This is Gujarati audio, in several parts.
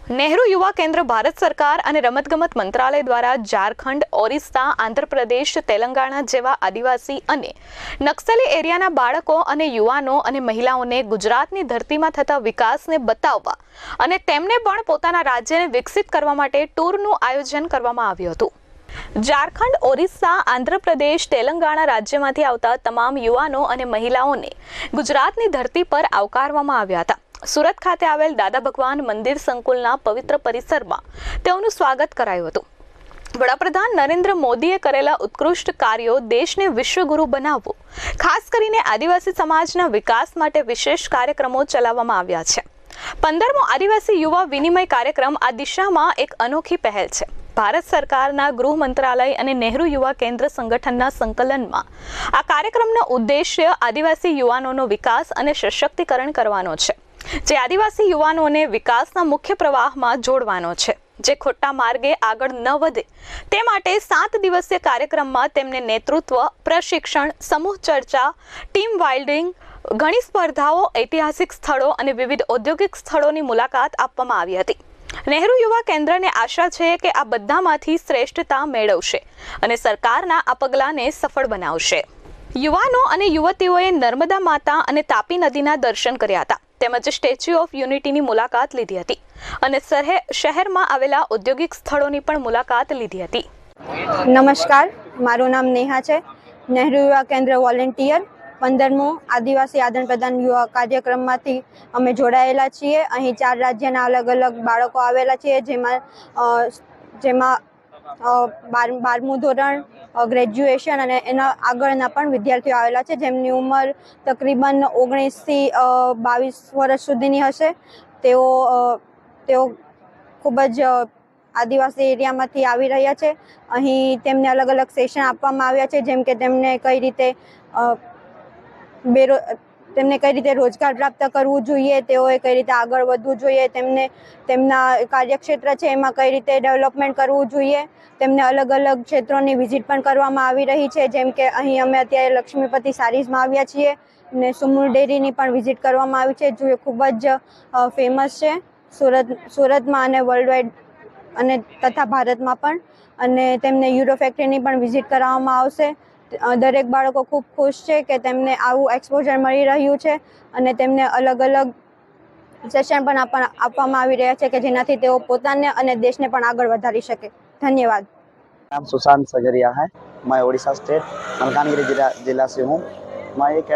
નહેરુ યુવા કેન્દ્ર ભારત સરકાર અને રમતગમત મંત્રાલય દ્વારા ઝારખંડ, ઓરિસ્સા, આંધ્રપ્રદેશ, તેલંગાણા જેવા આદિવાસી અને નક્સલી એરિયાના બાળકો અને યુવાનો અને મહિલાઓને ગુજરાતની ધરતીમાં થતા વિકાસને બતાવવા અને તેમને પણ પોતાના રાજ્યને વિકસિત કરવા માટે ટૂરનું આયોજન કરવામાં આવ્યું હતું। ઝારખંડ, ઓરિસ્સા, આંધ્રપ્રદેશ, તેલંગાણા રાજ્યમાંથી આવતા તમામ યુવાનો અને મહિલાઓને ગુજરાતની ધરતી પર આવકારવામાં આવ્યા હતા। સુરત ખાતે આવેલ દાદા ભગવાન મંદિર સંકુલના પવિત્ર પરિસરમાં તેઓનું સ્વાગત કરાયું હતું। વડાપ્રધાન નરેન્દ્ર મોદીએ કરેલા ઉત્કૃષ્ટ કાર્યો દેશને વિશ્વગુરુ બનાવવો, ખાસ કરીને આદિવાસી સમાજના વિકાસ માટે વિશેષ કાર્યક્રમો ચલાવવામાં આવ્યા છે। 15મો આદિવાસી યુવા વિનિમય કાર્યક્રમ આ દિશામાં એક અનોખી પહેલ છે। ભારત સરકારના ગૃહ મંત્રાલય અને નહેરુ યુવા કેન્દ્ર સંગઠનના સંકલનમાં આ કાર્યક્રમનો ઉદ્દેશ્ય આદિવાસી યુવાનોનો વિકાસ અને સશક્તિકરણ કરવાનો છે, જે આદિવાસી યુવાનોને વિકાસના મુખ્ય પ્રવાહમાં જોડવાનો છે, જે ખોટા માર્ગે આગળ ન વધે તે માટે 7 દિવસીય કાર્યક્રમમાં તેમને નેતૃત્વ, પ્રશિક્ષણ, સમૂહ ચર્ચા, ટીમ બિલ્ડિંગ, ઘણી સ્પર્ધાઓ, ઐતિહાસિક સ્થળો અને વિવિધ ઔદ્યોગિક સ્થળોની મુલાકાત આપવામાં આવી હતી। નહેરુ યુવા કેન્દ્રને આશા છે કે આ બધામાંથી શ્રેષ્ઠતા મેળવશે અને સરકારના આ પગલાંને સફળ બનાવશે। યુવાનો અને યુવતીઓએ નર્મદા માતા અને તાપી નદીના દર્શન કર્યા હતા, તેમજ સ્ટેચ્યુ ઓફ યુનિટીની મુલાકાત લીધી હતી અને શહેરમાં આવેલા ઔદ્યોગિક સ્થળોની પણ મુલાકાત લીધી હતી। નમસ્કાર, મારું નામ નેહા છે। નહેરુ યુવા કેન્દ્ર વોલેન્ટિયર 15મો આદિવાસી આદાન પ્રદાન યુવા કાર્યક્રમમાંથી અમે જોડાયેલા છીએ। અહીં 4 રાજ્યના અલગ અલગ બાળકો આવેલા છે, જેમાં 12મું ધોરણ, ગ્રેજ્યુએશન અને એના આગળના પણ વિદ્યાર્થીઓ આવેલા છે, જેમની ઉંમર તકરીબન 19 થી 22 વર્ષ સુધીની હશે। તેઓ ખૂબ જ આદિવાસી એરિયામાંથી આવી રહ્યા છે। અહીં તેમને અલગ અલગ સેશન આપવામાં આવ્યા છે, જેમ કે તેમને કઈ રીતે રોજગાર પ્રાપ્ત કરવું જોઈએ, તેઓએ કઈ રીતે આગળ વધવું જોઈએ, તેમના કાર્યક્ષેત્ર છે એમાં કઈ રીતે ડેવલપમેન્ટ કરવું જોઈએ, તેમને અલગ અલગ ક્ષેત્રોની વિઝિટ પણ કરવામાં આવી રહી છે। જેમ કે અહીં અમે અત્યારે લક્ષ્મીપતિ સારીઝમાં આવ્યા છીએ ને સુમુલ ડેરીની પણ વિઝિટ કરવામાં આવી છે, જે ખૂબ જ ફેમસ છે સુરતમાં અને વર્લ્ડવાઇડ અને તથા ભારતમાં પણ। અને તેમને યુરો ફેક્ટરીની પણ વિઝિટ કરાવવામાં આવશે। દરેક બાળકો ખૂબ ખુશ છે કે તેમને આવું એક્સપોઝર મળી રહ્યું છે અને તેમને અલગ અલગ સેશન પણ આપવામાં આવી રહ્યા છે કે જેનાથી તેઓ પોતાને અને દેશને પણ આગળ વધારી શકે। ધન્યવાદ। नाम सुशांत सजरिया है। मैं उड़ीसा स्टेट मलकानगिरी जिला से हूँ। मैं एक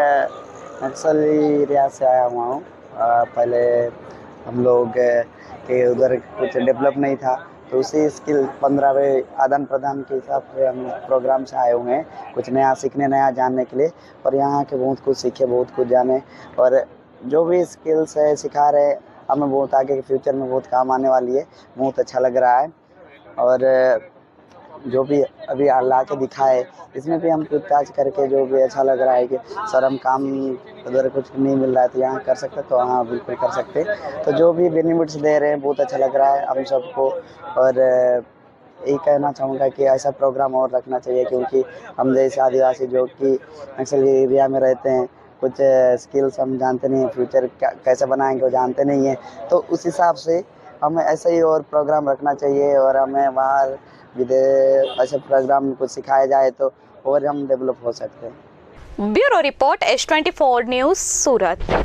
नक्सली एरिया से आया हुआ हूँ। पहले हम लोग के उधर कुछ डेवलप नहीं था, तो उसी स्किल 15वें आदान प्रदान के हिसाब से हम प्रोग्राम से आए हुए हैं, कुछ नया सीखने, नया जानने के लिए। और यहाँ के बहुत कुछ सीखे, बहुत कुछ जाने, और जो भी स्किल्स है सिखा रहे हमें बहुत आगे के फ्यूचर में बहुत काम आने वाली है। बहुत अच्छा लग रहा है। और जो भी अभी ला के दिखाए, इसमें भी हम पूछताछ करके जो भी अच्छा लग रहा है कि सर हम काम उधर कुछ नहीं मिल रहा है तो यहाँ कर सकते, तो हाँ बिल्कुल कर सकते। तो जो भी बेनिफिट्स दे रहे हैं बहुत अच्छा लग रहा है हम सबको। और यही कहना चाहूँगा कि ऐसा प्रोग्राम और रखना चाहिए, क्योंकि हम जैसे आदिवासी जो कि नक्सली एरिया में रहते हैं, कुछ स्किल्स हम जानते नहीं हैं, फ्यूचर कैसे बनाएंगे वो जानते नहीं हैं, तो उस हिसाब से हमें ऐसे ही और प्रोग्राम रखना चाहिए। और हमें बाहर विदेश ऐसे प्रोग्राम कुछ सिखाया जाए तो और हम डेवलप हो सकते हैं। ब्यूरो रिपोर्ट S24 न्यूज़, सूरत।